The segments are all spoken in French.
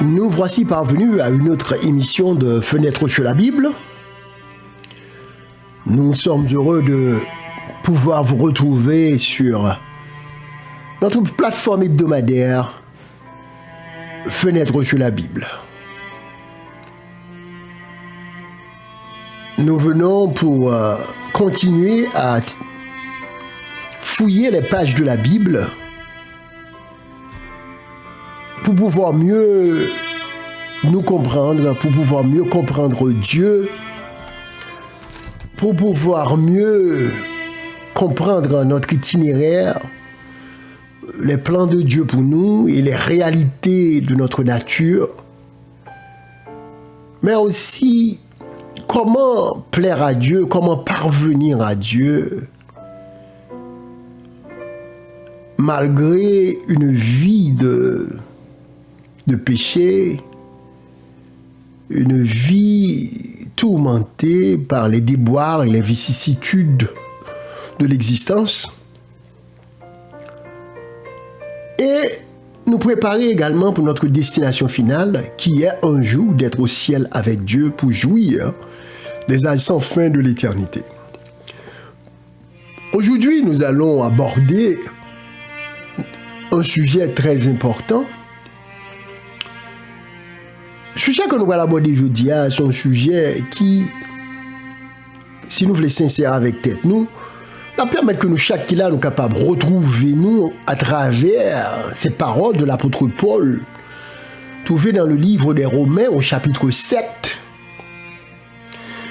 Nous voici parvenus à une autre émission de Fenêtre sur la Bible. Nous sommes heureux de pouvoir vous retrouver sur notre plateforme hebdomadaire Fenêtre sur la Bible. Nous venons pour continuer à fouiller les pages de la Bible pour pouvoir mieux nous comprendre, pour pouvoir mieux comprendre Dieu, pour pouvoir mieux comprendre notre itinéraire, les plans de Dieu pour nous et les réalités de notre nature, mais aussi comment plaire à Dieu, comment parvenir à Dieu, malgré une vie de péché, une vie tourmentée par les déboires et les vicissitudes de l'existence, et nous préparer également pour notre destination finale, qui est un jour d'être au ciel avec Dieu pour jouir des âges sans fin de l'éternité. Aujourd'hui, nous allons aborder un sujet très important. Le sujet que nous allons aborder aujourd'hui, c'est un sujet qui, si nous voulons sincères avec tête, nous va permettre que nous, chaque qui là, nous capables de retrouver nous à travers ces paroles de l'apôtre Paul, trouvées dans le livre des Romains au chapitre 7,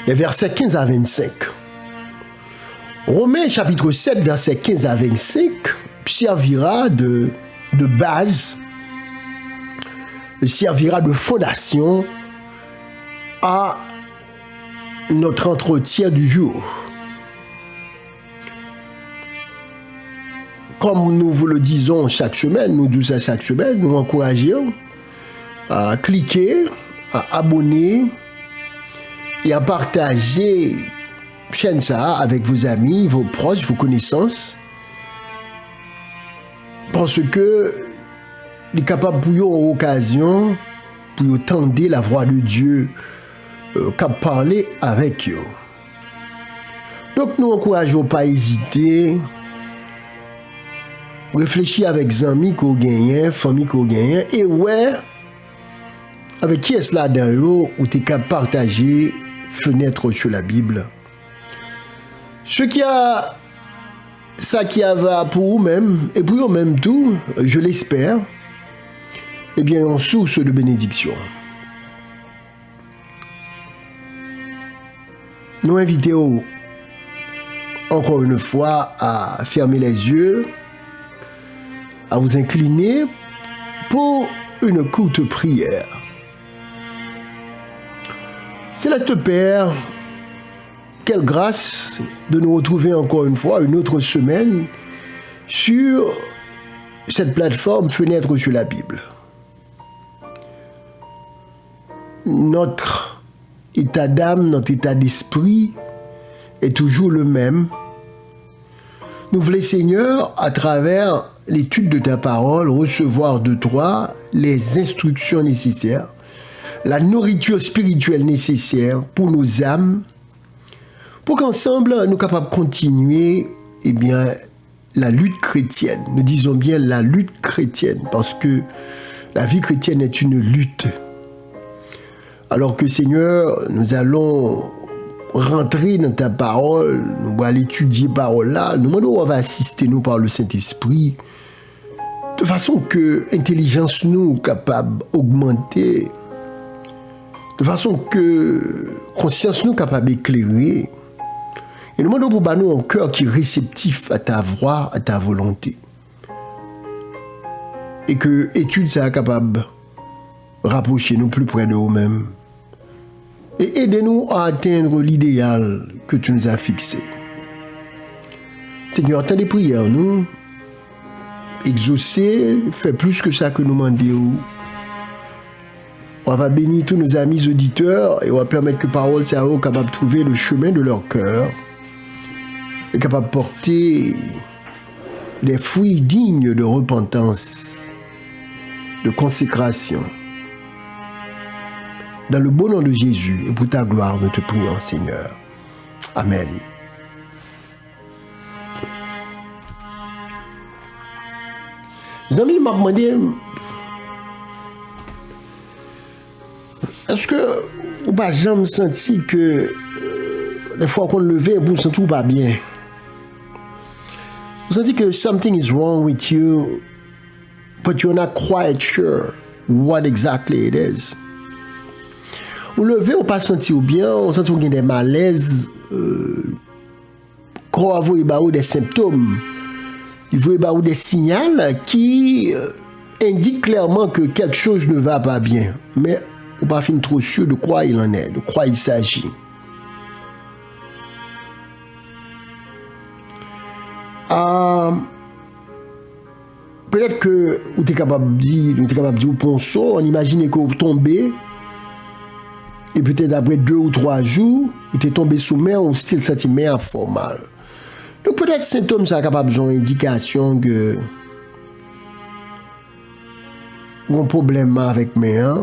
les versets 15 à 25. Romains chapitre 7, versets 15 à 25, servira de base, servira de fondation à notre entretien du jour. Comme nous vous le disons chaque semaine, nous disons chaque semaine, nous encourageons à cliquer, à abonner et à partager chaîne ça avec vos amis, vos proches, vos connaissances, parce que les capables pour une occasion pour tendre la voix de Dieu qu'à parler avec eux. Donc nous encourageons pas à hésiter, réfléchir avec les amis qu'on gagne, famille qu'on gagne, et ouais, avec qui est-ce là dans eux où tu es capable de partager Fenêtre sur la Bible. Ce qui a ça qui va pour vous-même et pour vous-même tout, je l'espère, eh bien, en source de bénédiction. Nous invitons encore une fois à fermer les yeux, à vous incliner pour une courte prière. Céleste Père, quelle grâce de nous retrouver encore une fois, une autre semaine, sur cette plateforme Fenêtre sur la Bible. Notre état d'âme, notre état d'esprit est toujours le même. Nous voulons, Seigneur, à travers l'étude de ta parole, recevoir de toi les instructions nécessaires, la nourriture spirituelle nécessaire pour nos âmes, pour qu'ensemble, nous soyons capables de continuer la lutte chrétienne. Nous disons bien la lutte chrétienne, parce que la vie chrétienne est une lutte. Alors que, Seigneur, nous allons rentrer dans ta parole, nous allons étudier parole là, nous demandons, on va assister nous par le Saint-Esprit, de façon que l'intelligence nous capable d'augmenter, de façon que conscience nous capable d'éclairer. Et nous demandons pour nous un cœur qui est réceptif à ta voix, à ta volonté. Et que l'étude soit capable de rapprocher nous plus près de nous-mêmes. Et aidez-nous à atteindre l'idéal que tu nous as fixé. Seigneur, attends les prières, nous. Exaucer, fais plus que ça que nous demandons. On va bénir tous nos amis auditeurs et on va permettre que parole soit capable de trouver le chemin de leur cœur et capable de porter des fruits dignes de repentance, de consécration Dans le beau nom de Jésus et pour ta gloire, nous te prions, Seigneur. Amen. Les amis m'ont demandé, est-ce que vous n'avez jamais senti que les fois qu'on levait, vous ne sentez pas bien? Vous sentez que something is wrong with you, but you're not quite sure what exactly it is. Vous levez, on pas senti bien, on sent qu'il y a des malaises, quand vous avez des symptômes, vous avez des signaux qui indiquent clairement que quelque chose ne va pas bien. Mais on pas fin trop sûr de quoi il en est, de quoi il s'agit. Peut-être que vous êtes capable de dire, ponceau, on imagine que vous tombez, et peut-être après 2 ou 3 jours, vous êtes tombé sous mer, ou style sentiment formal. Donc peut-être symptômes sont capables d'une indication que vous avez un problème avec mer.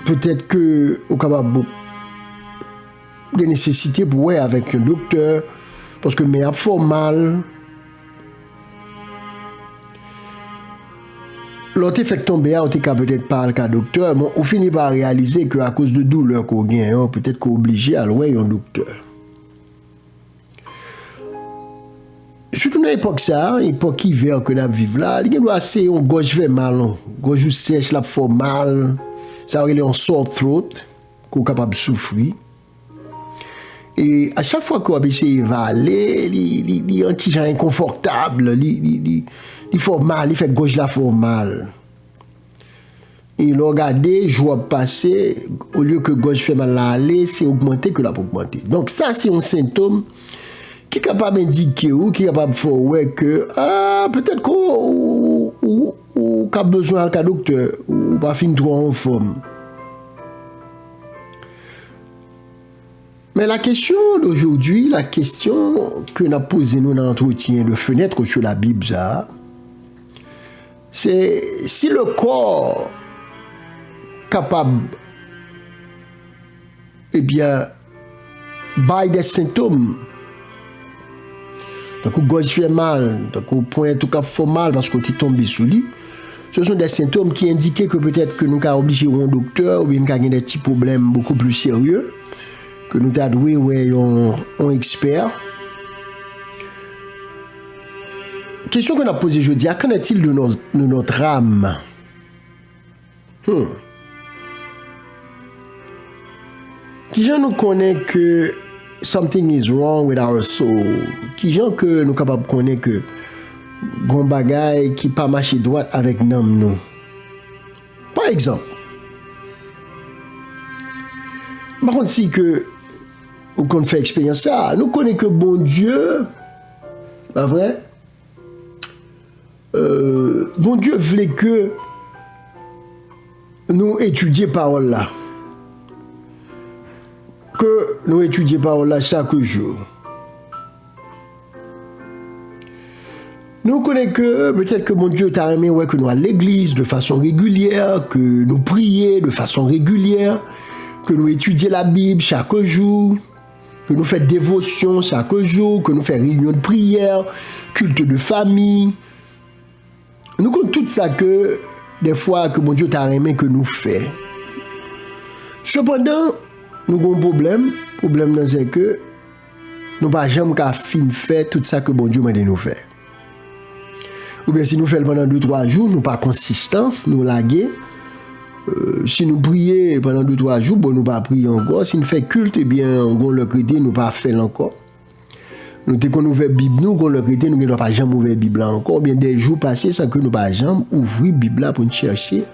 Peut-être que vous êtes capable de nécessité pour aller avec un docteur, parce que mer fait mal. L'autre fait tomber, on peut peut-être pas le cas docteur, mais on finit par réaliser qu'à cause de douleur qu'on gagne, peut-être qu'on est obligé à aller un docteur. Surtout dans l'époque ça, l'époque hiver que nous vivons là, il doit assez on gorge fait mal, gorge sèche là fait mal, ça aurait un sore throat qu'on est capable de souffrir. Et à chaque fois qu'on essaie de aller, il est un petit genre inconfortable, il fait mal, il fait gauche là fait mal. Et le regarder, je vois passer, au lieu que gauche fait mal à aller, c'est augmenter que là pour augmenter. Donc ça c'est un symptôme qui est capable d'indiquer ou qui est capable de faire ouais que peut-être qu'on a besoin d'un docteur ou pas fin trop en forme. Mais la question d'aujourd'hui, la question que nous avons posée nous dans l'entretien de fenêtre sur la Bible, c'est si le corps capable, eh bien, by des symptômes, donc gorge fait mal, donc point tout cas fait mal parce qu'on est tombé sous lui. Ce sont des symptômes qui indiquent que peut-être que nous avons obligé un docteur ou bien nous avons des petits problèmes beaucoup plus sérieux. Que nous avons un expert. Question qu'on a posée aujourd'hui, qu'en est-il de notre âme? Qui gens nous connaît que something is wrong with our soul? Qui gens que nous capables de connaître que gon bagay qui pas marcher droit avec nous? Par exemple, par contre, si que ou qu'on fait expérience ça, nous connaissons que bon Dieu, pas vrai? Bon Dieu voulait que nous étudions parole là, que nous étudions parole là chaque jour. Nous connaissons que peut-être que mon Dieu t'a aimé que nous à l'église de façon régulière, que nous prions de façon régulière, que nous étudions la Bible chaque jour, que nous faisons dévotion chaque jour, que nous faisons réunion de prière, culte de famille. Nous comptons tout ça que des fois que mon Dieu t'a aimé que nous faisons. Cependant, nous avons un problème. Le problème c'est que nous n'avons jamais qu'à fin faire tout ça que mon Dieu m'a dit nous faire. Ou bien si nous faisons pendant 2-3 jours, nous ne sommes pas consistants, nous laguer. Si nous prions pendant 2-3 jours, bon, nous ne pas prier encore. Si nous faisons culte, eh bien, on le chrétien, nous ne pas faire encore. Nous avons ouvert la Bible, nous, le chrétien, nous ne pas jamais ouvert la Bible encore. Bien, des jours passés sans que nous ne pas jamais ouvrir la Bible pour chercher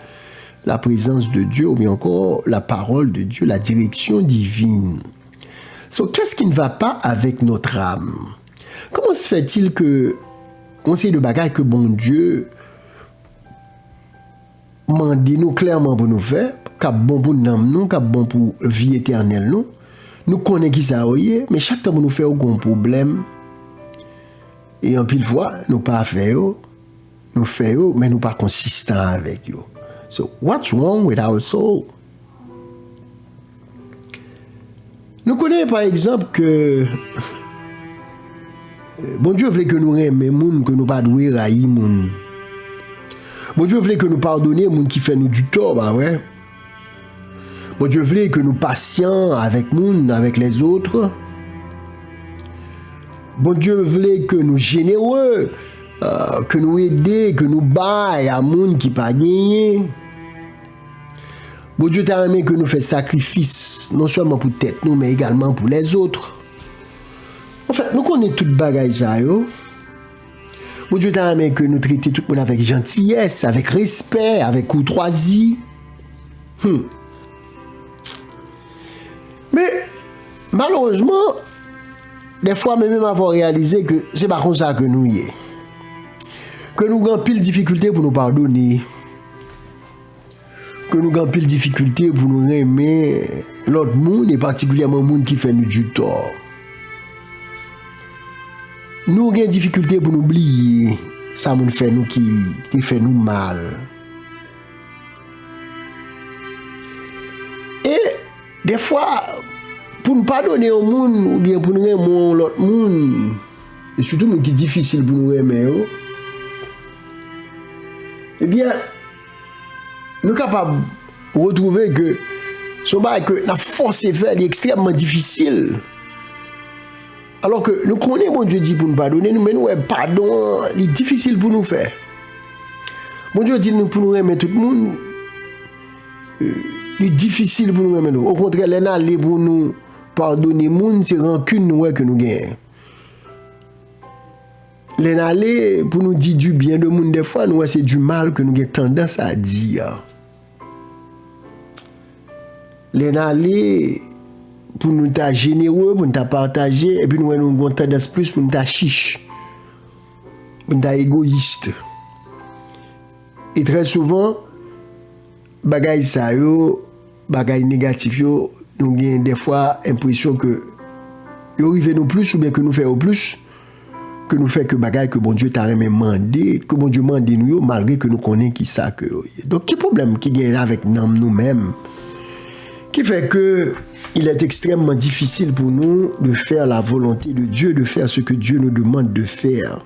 la présence de Dieu, ou bien encore la parole de Dieu, la direction divine. So, qu'est-ce qui ne va pas avec notre âme? Comment se fait-il que on sait de bagaille que bon Dieu mande nous clairement pour nous faire, cap bon pour nous, cap bon pour vie éternelle nous. Nous connaissons qui ça est, mais chaque temps nous fait aucun problème. Et en pile fois, nous pas faire, nous faisons, mais nous pas consistants avec eux. So, what's wrong with our soul? Nous connaissons par exemple que bon Dieu voulait que nous aimions, que nous ne pas haïr. Bon Dieu voulait que nous pardonnions les gens qui fait nous du tort, bah ouais. Bon Dieu voulait que nous passions avec nous, avec les autres. Bon Dieu voulait que nous généreux, que nous aider, que nous baillons à gens qui pas gagné. Bon Dieu t'a aimé que nous fassions sacrifice, non seulement pour tête nous, mais également pour les autres. En fait, nous connaissons toute bagaille ça, yo. Bon Dieu t'a aimé que nous traitions tout le monde avec gentillesse, avec respect, avec courtoisie. Mais, malheureusement, des fois, même avoir réalisé que c'est pas comme ça que nous y est. Que nous avons pile difficulté pour nous pardonner. Que nous avons pile difficulté pour nous aimer l'autre monde, et particulièrement le monde qui fait nous du tort. Nous avons difficulté pour nous oublier ça nous fait nous qui fait nous mal. Et des fois, pour nous pardonner au monde, ou bien pour nous aimer l'autre monde, et surtout ce qui est difficile pour nous aimer, eh bien, nous sommes capables de retrouver que ce que la force est faite est extrêmement difficile. Alors que nous connaissons, bon Dieu dit pour nous pardonner, mais nous, pardon, il est difficile pour nous faire. Bon Dieu dit pour nous aimer tout le monde, il est difficile pour nous aimer. Au contraire, les aller pour nous pardonner, c'est rancune que nous gagnons. Les aller pour nous dire du bien de monde, des fois, nous, c'est du mal que nous avons tendance à dire. Les aller pour nous être généreux, pour nous partager, et puis nous avons tendance plus pour nous être chiche, pour nous être égoïste. Et très souvent, bagay ça yo, bagay négatif yo, nous avons des fois l'impression que yo arrive nous plus ou bien que nous faisons plus que nous fait que bagay que bon Dieu t'a même mandé, que bon Dieu mande nous malgré que nous connaissons qui ça que. Donc quel problème qui gagne avec nous-mêmes qui fait que il est extrêmement difficile pour nous de faire la volonté de Dieu, de faire ce que Dieu nous demande de faire.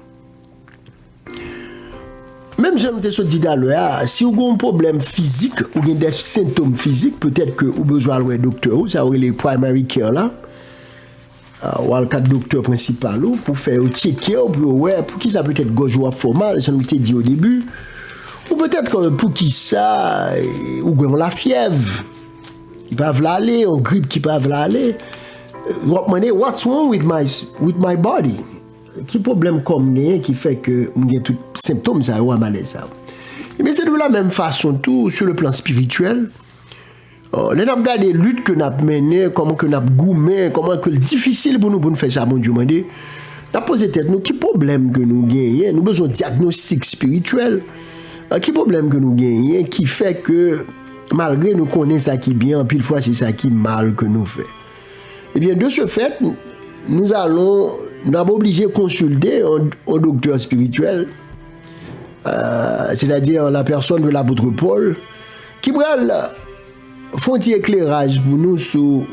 Même j'aime te dit à l'heure, si vous avez un problème physique ou des symptômes physiques, peut-être que vous avez besoin d'un docteur, ça aurait les primary care là, ou le cas de docteur principal pour faire un check-up, pour qui ça peut être gauche ou formal, j'en ai dit au début, ou peut-être pour qui ça, ou la fièvre. Qui peuvent l'aller, en grippe qui peuvent l'aller. What's wrong with my body? Qui problème comme rien qui fait que j'ai tous les symptômes ça ou malaise. Mais c'est de la même façon tout sur le plan spirituel. Les n'a regardé lutte que n'a mené, comment que n'a goumé, comment que difficile pour nous faire ça mon Dieu mandé. N'a posé tête nous qui problème que nous gagnons, nous besoin de diagnostic spirituel. Qui problème que nous gagnons qui fait que malgré nous connaissons ça qui bien, pile fois c'est ça qui mal que nous fait. Eh bien, de ce fait, nous avons obligé de consulter un docteur spirituel, c'est-à-dire la personne de l'apôtre Paul, qui va faire un éclairage pour nous sur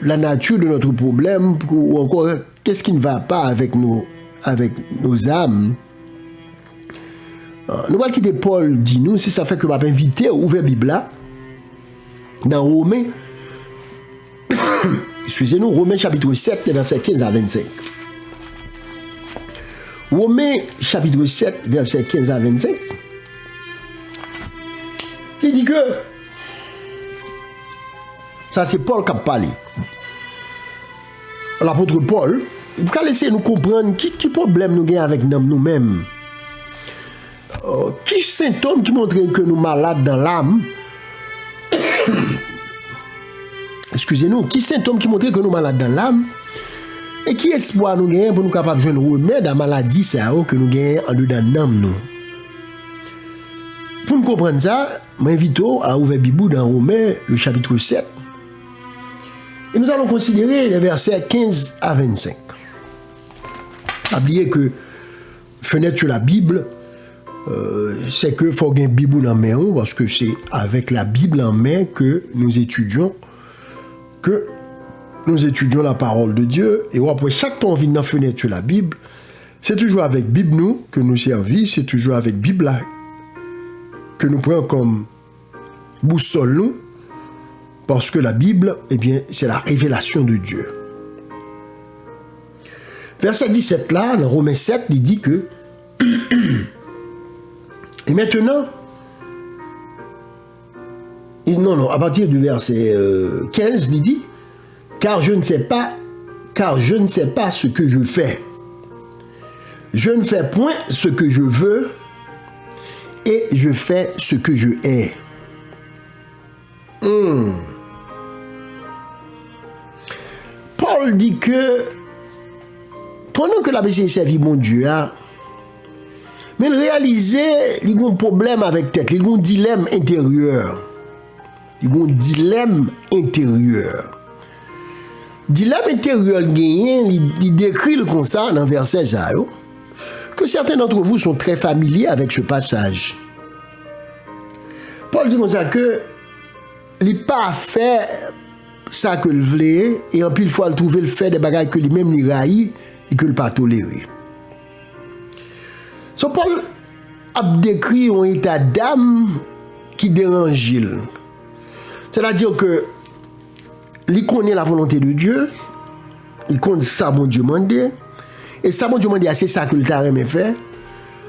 la nature de notre problème, ou encore qu'est-ce qui ne va pas avec nos âmes. Nous allons quitter Paul, dit nous, si ça fait que je vais inviter à ouvrir la Bible là, dans Romains, excusez-nous, Romains chapitre 7, verset 15 à 25. Romains chapitre 7, verset 15 à 25. Il dit que, ça c'est Paul qui a parlé. L'apôtre Paul, vous allez essayer de nous comprendre qui problème nous avons avec nous-mêmes. Qui symptômes qui montrent que nous sommes malades dans l'âme? Excusez-nous, qui symptômes qui montrent que nous sommes malades dans l'âme? Et qui espoir nous gagnons pour nous capables de jouer un remède à la maladie que nous gagnons en dedans de nous? Pour nous comprendre ça, je m'invite à ouvrir la Bible dans Romains, le chapitre 7. Et nous allons considérer les versets 15 à 25. N'oubliez que fenêtre sur la Bible, c'est que faut une Bible en main, parce que c'est avec la Bible en main que nous étudions la parole de Dieu. Et après, chaque temps on vient dans fenêtre sur la Bible, c'est toujours avec Bible nous que nous servions, c'est toujours avec Bible là que nous prenons comme boussole nous, parce que la Bible, eh bien, c'est la révélation de Dieu. Verset 17 là, dans Romains 7, il dit que et maintenant, à partir du verset 15, il dit, car je ne sais pas ce que je fais. Je ne fais point ce que je veux, et je fais ce que je hais. Paul dit que, pendant que la personne servit mon Dieu, mais il réalisait qu'il y a un problème avec tête, il y a un dilemme intérieur. Dilemme intérieur gagné, il décrit comme ça dans verset 0, que certains d'entre vous sont très familiers avec ce passage. Paul dit comme ça que il n'a pas fait ça que le voulait, et en pile fois il trouve le fait des bagages que lui-même il raille et que il pas toléré. So Paul a décrit un état d'âme qui dérange. C'est-à-dire que il connaît la volonté de Dieu, il connaît ça bon Dieu mandé, et ça bon Dieu mandé c'est ça que le t'a aimé faire,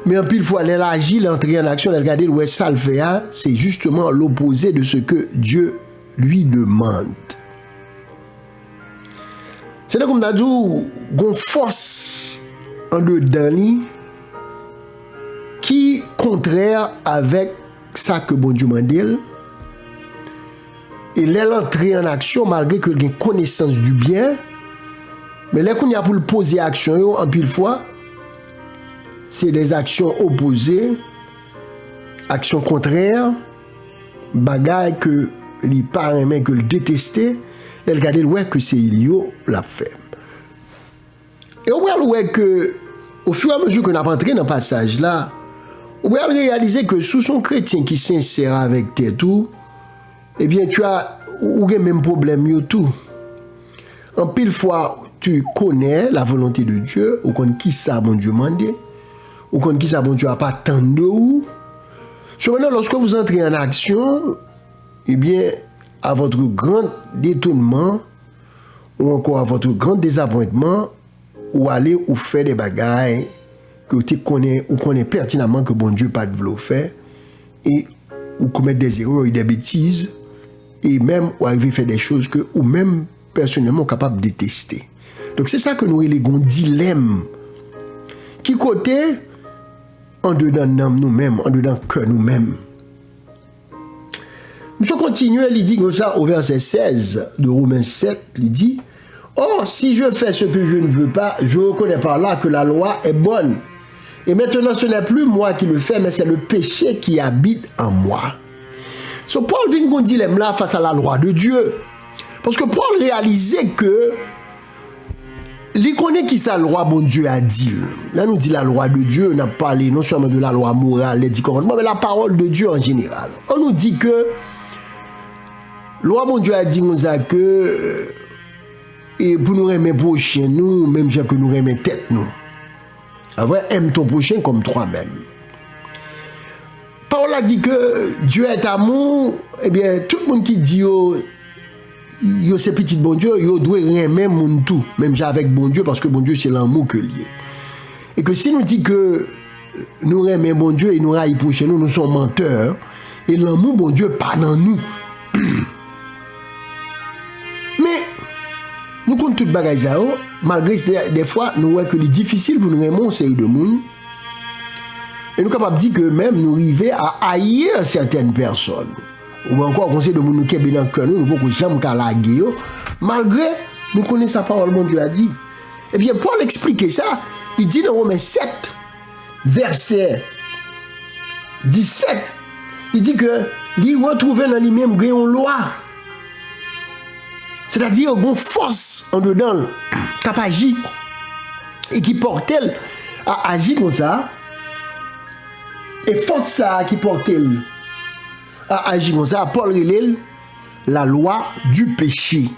mais en pile fois elle agit, elle entre en action, elle regarde ouais ça le fait, c'est justement l'opposé de ce que Dieu lui demande. C'est comme on dit, une force en dedans lui qui contraire avec ça que bon Dieu m'a dit. Et là, l'entrée en action, malgré que il y a connaissance du bien, mais là, qu'on y a pour le poser action, en pile fois, c'est des actions opposées, actions contraires, bagaille que les parents aiment, que le détester, et regarder ouais que c'est Ilio l'a fait. Et on voit ouais que, au fur et à mesure qu'on a entré dans le passage là, on va réaliser que sous son chrétien qui sincère avec tes tout, eh bien tu as le même problème yo tout. En pile fois tu connais la volonté de Dieu, ou connais qui ça bon Dieu mandé, ou connais qui ça bon Dieu a pas tant de ou. Cependant lorsque vous entrez en action, eh bien à votre grand détournement ou encore à votre grand désappointement, ou aller ou faire des bagailles que tu connais ou connais pertinemment que bon Dieu pas de vouloir faire, et ou commettre des erreurs et des bêtises, et même ou arriver à faire des choses que ou même personnellement capable de détester. Donc c'est ça que nous reléguons dilemme qui côté en dedans nous-mêmes, en dedans cœur nous-mêmes. Nous continuons, il dit comme ça au verset 16 de Romains 7, il dit or si je fais ce que je ne veux pas, je reconnais par là que la loi est bonne. Et maintenant, ce n'est plus moi qui le fais, mais c'est le péché qui habite en moi. So, Paul vient un dilemme là face à la loi de Dieu. Parce que Paul réalisait que il connaît qui sa loi, bon Dieu a dit. Là, nous dit la loi de Dieu, on a parlé non seulement de la loi morale, les 10 commandements, mais la parole de Dieu en général. On nous dit que loi, bon Dieu a dit que et pour nous aimer prochain, nous, même que nous aimer tête, nous. Après, aime ton prochain comme toi-même. Paul a dit que Dieu est amour, eh bien, tout le monde qui dit yo c'est petit bon Dieu, yo doit aimer mon tout, même avec bon Dieu, parce que bon Dieu c'est l'amour que lié. Et que si nous dit que nous aimons bon Dieu et nous raillons prochain nous, nous sommes menteurs, et l'amour bon Dieu pas dans nous. Mais nous comptons tout bagage ça, malgré des fois nous voyons que c'est difficile pour nous aimer une série de monde. Et nous sommes capables de dire que même nous arrivons à haïr certaines personnes. Ou encore conseil de nous qui est dans le cœur, nous ne pouvons jamais laguer, malgré nous connaissons sa parole, mon Dieu a dit. Eh bien, Paul explique ça, il dit dans Romains 7, verset 17, il dit que il retrouve dans lui-même une loi. C'est-à-dire une force en dedans, qui agit et qui porte à agir comme ça. Et force ça qui porte à agir comme ça, Paul relève la loi du péché.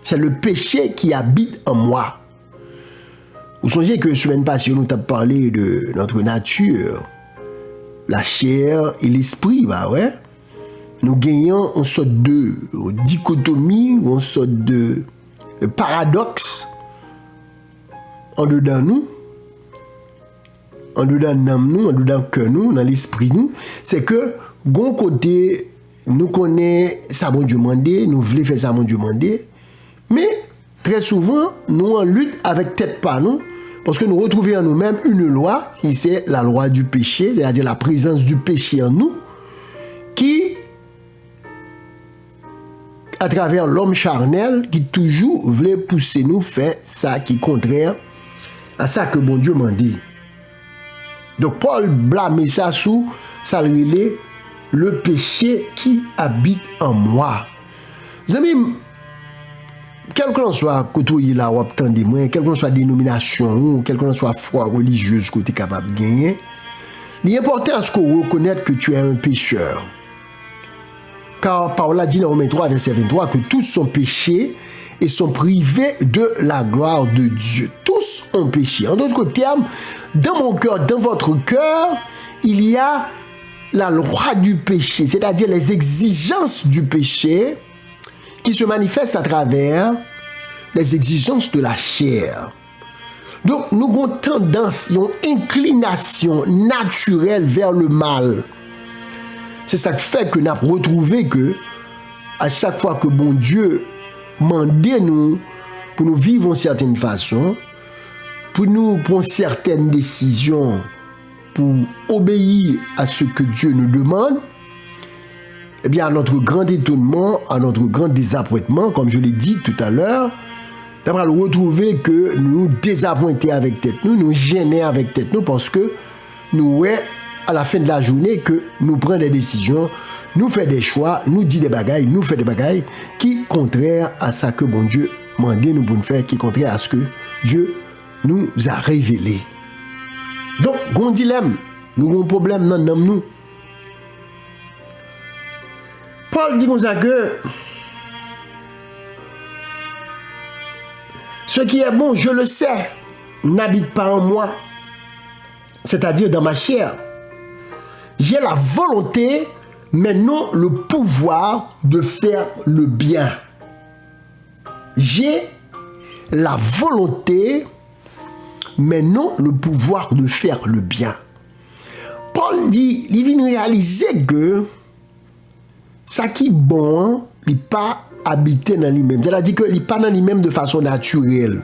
C'est le péché qui habite en moi. Vous songez que semaine passée, nous avons parlé de notre nature, la chair et l'esprit, bah ouais. Nous gagnons une sorte de dichotomie, une sorte de paradoxe en dedans nous, en dedans l'âme nous, en dedans le cœur nous, dans l'esprit nous. C'est que, bon côté, nous connaissons ça, bon Dieu mandé, nous voulons faire ça, bon Dieu mandé, mais très souvent, nous en lutte avec tête pas nous, parce que nous retrouvons en nous-mêmes une loi, qui c'est la loi du péché, c'est-à-dire la présence du péché en nous, qui, à travers l'homme charnel, qui toujours voulait pousser nous faire ça qui est contraire à ça que bon Dieu m'a dit. Donc Paul blâme ça sous, ça le péché qui habite en moi. Amis, quel que soit côté là ou attendez moi, quelle que soit dénomination, quelle que soit foi religieuse que tu es capable de gagner, l'important est qu'on reconnaisse que tu es un pécheur. Car Paul a dit dans Romains 3, verset 23, que tous sont péchés et sont privés de la gloire de Dieu. Tous ont péché. En d'autres termes, dans mon cœur, dans votre cœur, il y a la loi du péché, c'est-à-dire les exigences du péché qui se manifestent à travers les exigences de la chair. Donc, nous avons tendance, une inclination naturelle vers le mal. C'est ça qui fait que nous avons retrouvé que, à chaque fois que bon Dieu mandait nous pour nous vivre d'une certaine façon, pour nous prendre certaines décisions, pour obéir à ce que Dieu nous demande, eh bien, à notre grand étonnement, à notre grand désappointement, comme je l'ai dit tout à l'heure, nous allons retrouver que nous désappointés avec tête nous, nous gênés avec tête nous, parce que nous, à la fin de la journée, que nous prenons des décisions, nous faisons des choix, nous disons des bagailles, nous faisons des bagailles qui sont contraires à ça que bon Dieu m'a dit nous pour faire, qui est contraire à ce que Dieu nous a révélé. Donc, nous dilemme, nous avons un problème dans nous. Paul dit comme ça que ce qui est bon, je le sais, n'habite pas en moi, c'est-à-dire dans ma chair. J'ai la volonté, mais non le pouvoir de faire le bien. J'ai la volonté, mais non le pouvoir de faire le bien. Paul dit, il vient réaliser que ça qui est bon, il n'est pas habité dans lui-même. C'est-à-dire qu'il n'est pas dans lui-même de façon naturelle.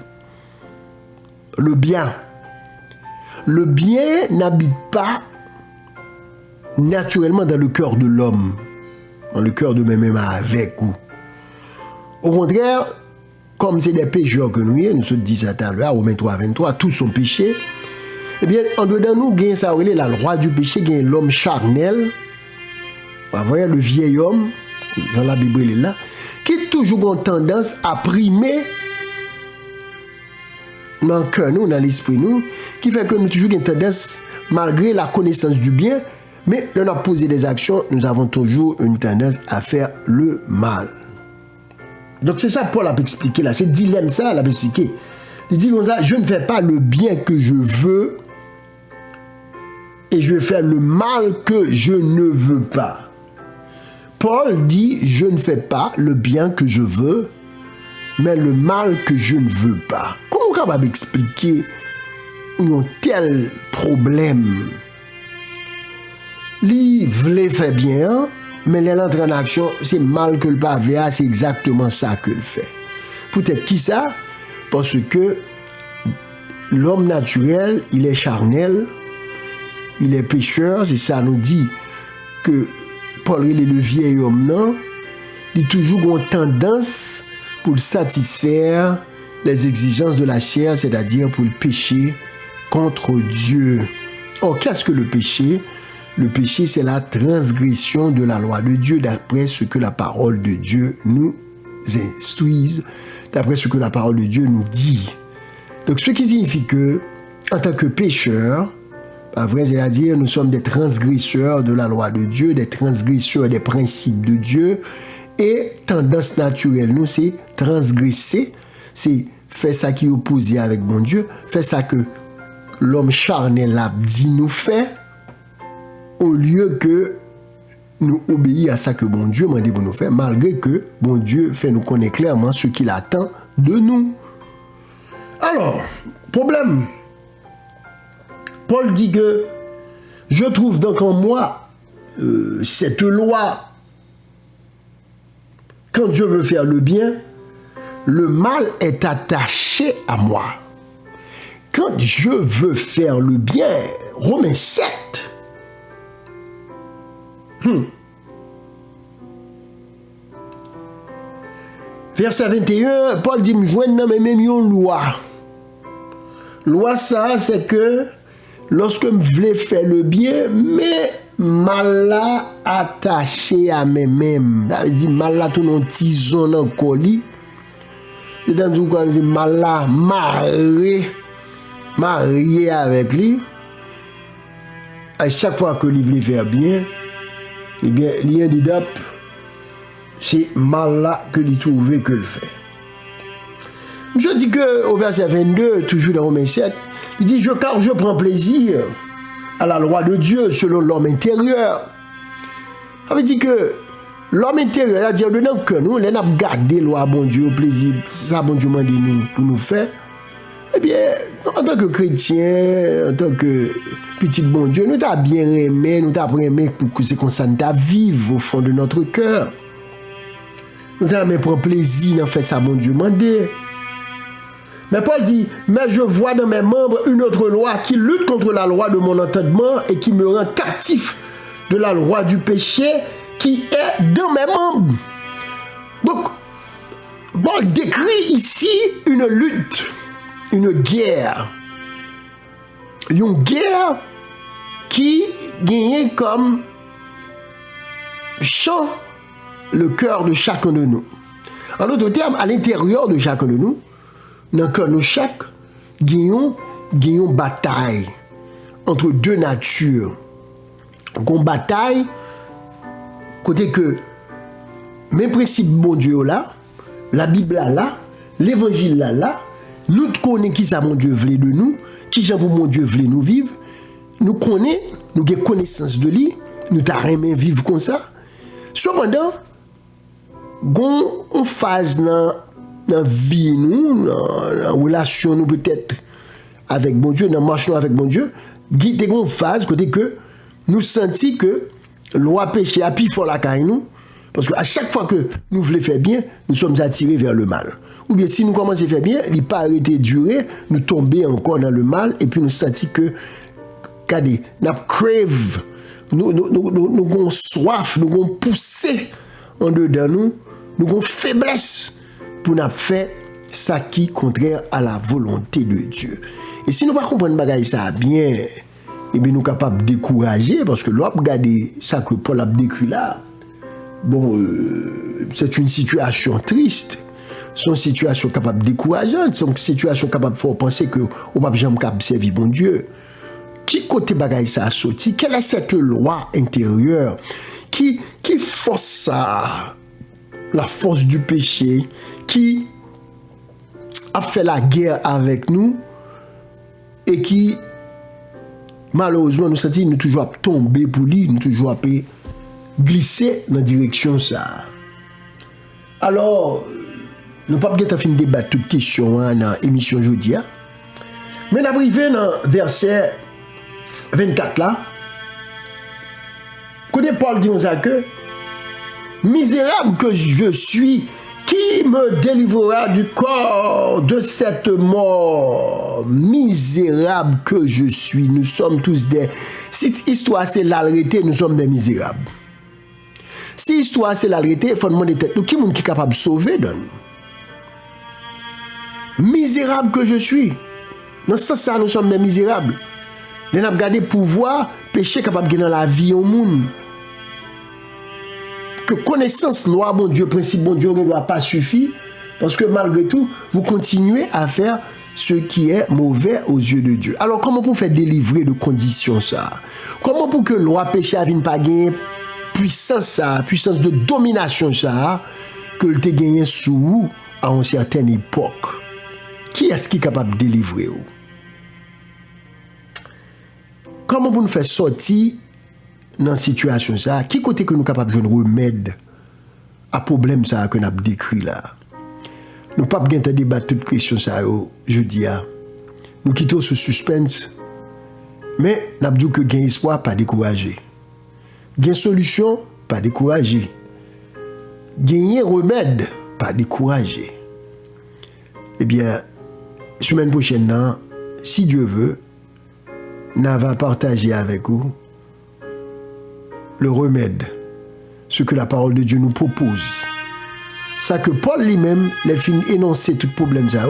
Le bien. Le bien n'habite pas naturellement dans le cœur de l'homme, dans le cœur de même avec vous. Au contraire, comme c'est des pécheurs que nous sommes dit ça à l'heure, Romains 3, 23, tous sont péchés, eh bien, en dedans nous, gagne ça, la loi du péché, gagne l'homme charnel, vous voyez, le vieil homme, dans la Bible, il est là, qui toujours ont tendance à primer dans le cœur, nous, dans l'esprit, nous, qui fait que nous toujours une tendance, malgré la connaissance du bien, mais on a posé des actions, nous avons toujours une tendance à faire le mal. Donc c'est ça Paul a expliqué là, c'est dilemme ça, il a expliqué. Il dit comme ça, je ne fais pas le bien que je veux et je vais faire le mal que je ne veux pas. Paul dit, je ne fais pas le bien que je veux, mais le mal que je ne veux pas. Comment on va expliquer un tel problème? Lui voulait faire bien, mais l'entrée en action, c'est mal que le pavé a, c'est exactement ça que le fait. Peut-être qui ça? Parce que l'homme naturel, il est charnel, il est pécheur, c'est ça nous dit que Paul est le vieil homme, non? Il a toujours une tendance pour satisfaire les exigences de la chair, c'est-à-dire pour le pécher contre Dieu. Or, qu'est-ce que le péché? Le péché, c'est la transgression de la loi de Dieu, d'après ce que la parole de Dieu nous instruise, d'après ce que la parole de Dieu nous dit. Donc, ce qui signifie que, en tant que pécheur, Pas vrai, c'est-à-dire nous sommes des transgresseurs de la loi de Dieu, des transgresseurs des principes de Dieu. Et tendance naturelle, nous, c'est transgresser, c'est faire ça qui est opposé avec mon Dieu, faire ça que l'homme charnel a dit nous faire, au lieu que nous obéir à ça que bon Dieu m'a dit pour nous faire, malgré que bon Dieu fait nous connaître clairement ce qu'il attend de nous. Alors, problème. Paul dit que je trouve donc en moi cette loi. Quand je veux faire le bien, le mal est attaché à moi. Quand je veux faire le bien, Romains 7. Verset 21, Paul dit, je vois même une loi. Loi ça, c'est que lorsque je voulais faire le bien, mais mal attaché à moi-même. Ça veut dire mal tout dans tison dans colis. C'est-à-dire que mal marié avec lui. À chaque fois que lui voulait faire bien, eh bien, il dit c'est mal là que lui trouvait que le fait. Je dis que au verset 22, toujours dans Romains 7, il dit car je prends plaisir à la loi de Dieu selon l'homme intérieur. Ça veut dire que l'homme intérieur, c'est-à-dire dedans que nous, on a gardé la loi bon Dieu au plaisir, c'est ça bon Dieu m'a dit nous pour nous faire. Eh bien, en tant que chrétien, en tant que petit bon Dieu, nous t'as bien aimé, nous t'as aimé pour que c'est comme ça nous t'a vivre au fond de notre cœur. Nous t'as aimé prendre plaisir dans faire ça bon Dieu m'a dit. Mais Paul dit, mais je vois dans mes membres une autre loi qui lutte contre la loi de mon entendement et qui me rend captif de la loi du péché qui est dans mes membres. Donc, Paul décrit ici une lutte, une guerre. Une guerre qui gagne comme champ le cœur de chacun de nous. En d'autres termes, à l'intérieur de chacun de nous, dans le cœur de chaque, gagnons bataille entre deux natures. Une bataille, côté que mes principes bon Dieu là, la Bible là, l'évangile là, nous connaissons qui ça mon Dieu voulait de nous, qui j'en pour mon Dieu voulait nous vivre, nous connaissons, nous avons connaissance de lui, nous t'arrêtons vivre comme ça. Cependant, on phase dans la vie, nous, dans la relation, nous peut-être avec bon Dieu, dans la marche avec bon Dieu, il y a une phase côté que nous sentons que loi péché a plus fort la caille nous, parce qu'à chaque fois que nous voulons faire bien, nous sommes attirés vers le mal. Ou bien si nous commençons à faire bien, il n'est pas arrêté de durer, nous tombons encore dans le mal, et puis nous sentons que, regardez, nous crève, nous avons soif, nous avons poussé en dedans nous avons faiblesse pour nous faire ça qui est contraire à la volonté de Dieu. Et si nous ne comprenons pas ça bien, et bien nous sommes capables de décourager, parce que l'on regarde ça que Paul a décrit là, bon, c'est une situation triste, c'est une situation capable de décourageante, c'est une situation capable de faire penser que on ne peut jamais servir bon Dieu. Qui côté bagaille ça a sorti? Quelle est cette loi intérieure qui force ça, la force du péché, qui a fait la guerre avec nous et qui malheureusement nous sentons nous toujours tomber pour lui, nous toujours glisser dans la direction ça. Alors, nous ne pouvons pas finir de débattre toute question dans l'émission aujourd'hui. Mais nous arrivons dans le verset 24 là. Quand Paul dit ça que misérable que je suis, qui me délivrera du corps de cette mort? Misérable que je suis. Nous sommes tous des... Si l'histoire c'est l'arrêté, nous sommes des misérables. Si l'histoire c'est l'arrêté, il faut demander tête nous qui est capable de sauver de nous. Misérable que je suis. Dans ce sens, nous sommes des misérables. Nous avons gardé pouvoir, péché capable de dans la vie au monde. Que connaissance, loi, bon Dieu, principe, bon Dieu, ne doit pas suffire. Parce que malgré tout, vous continuez à faire ce qui est mauvais aux yeux de Dieu. Alors, comment pour faire délivrer de conditions ça? Comment pour que loi péché a pas gagner puissance ça, puissance de domination ça, que le te gagné sous à une certaine époque? Qui est-ce qui est capable de délivrer? Comment pour nous faire sortir dans cette situation ça? Qui côté que nous sommes capables de remède à problème ça que nous avons décrit là? Nous ne pouvons pas débattre toutes les questions ça, je dis. Nous quittons ce suspense. Mais nous avons dit que gain espoir, pas décourager. Gain solution, pas décourager. Gagner remède, pas décourager. Eh bien, semaine prochaine, si Dieu veut, nous allons partager avec vous le remède, ce que la parole de Dieu nous propose. Ça que Paul lui-même, il fin énoncer tout problème ça.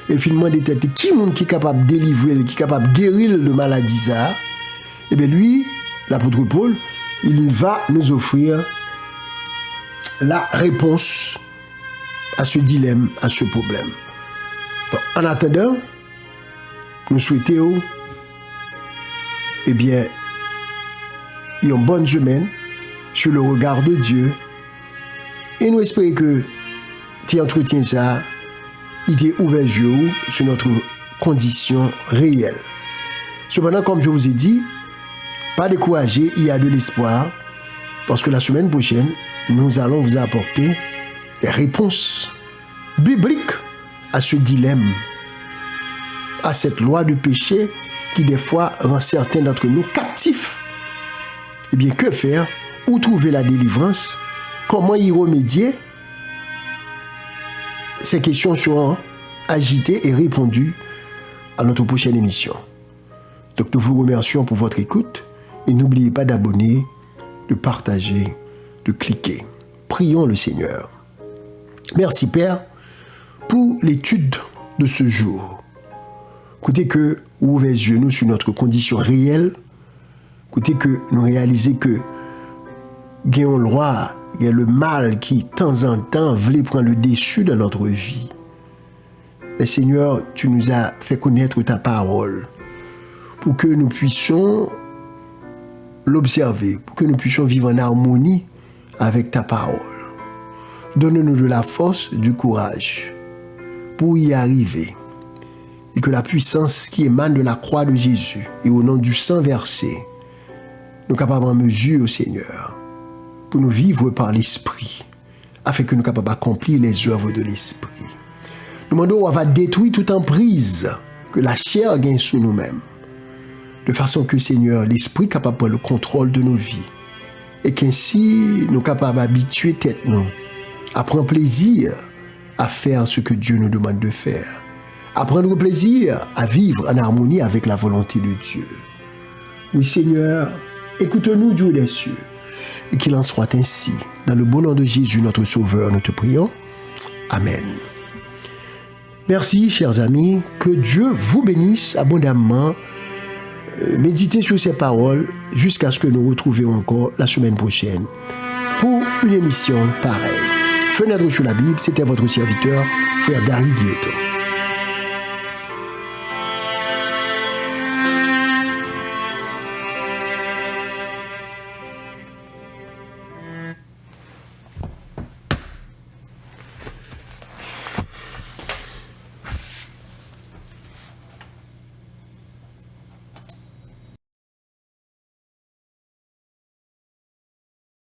Il fin demander qui est capable de délivrer, qui est capable de guérir le maladie ça. Et bien lui, l'apôtre Paul, il va nous offrir la réponse à ce dilemme, à ce problème. Donc, en attendant, nous souhaitons une bonne semaine sur le regard de Dieu. Et nous espérons que tu entretiens ça, il t'est ouvert les yeux sur notre condition réelle. Cependant, comme je vous ai dit, pas décourager, il y a de l'espoir, parce que la semaine prochaine, nous allons vous apporter des réponses bibliques à ce dilemme, à cette loi du péché qui des fois rend certains d'entre nous captifs. Eh bien, que faire? Où trouver la délivrance? Comment y remédier? Ces questions seront agitées et répondues à notre prochaine émission. Donc nous vous remercions pour votre écoute et n'oubliez pas d'abonner, de partager, de cliquer. Prions le Seigneur. Merci Père pour l'étude de ce jour. Écoutez que vous ouvrez les yeux nous sur notre condition réelle. Écoutez que nous réalisons que gagnons le roi. Il y a le mal qui, de temps en temps, voulait prendre le dessus dans notre vie. Mais Seigneur, tu nous as fait connaître ta parole pour que nous puissions l'observer, pour que nous puissions vivre en harmonie avec ta parole. Donne-nous de la force, du courage pour y arriver. Et que la puissance qui émane de la croix de Jésus et au nom du sang versé, nous capables en mesure, Seigneur, pour nous vivre par l'Esprit, afin que nous soyons capables d'accomplir les œuvres de l'Esprit. Nous demandons à détruire toute emprise que la chair gagne sous nous-mêmes, de façon que, Seigneur, l'Esprit est capable de prendre le contrôle de nos vies, et qu'ainsi nous sommes capables d'habituer tête nous à prendre plaisir à faire ce que Dieu nous demande de faire, à prendre plaisir à vivre en harmonie avec la volonté de Dieu. Oui, Seigneur, écoute-nous, Dieu des cieux, et qu'il en soit ainsi. Dans le bon nom de Jésus, notre Sauveur, nous te prions. Amen. Merci, chers amis. Que Dieu vous bénisse abondamment. Méditez sur ces paroles jusqu'à ce que nous retrouvions encore la semaine prochaine pour une émission pareille. Fenêtre sur la Bible, c'était votre serviteur, frère Gary Dieto.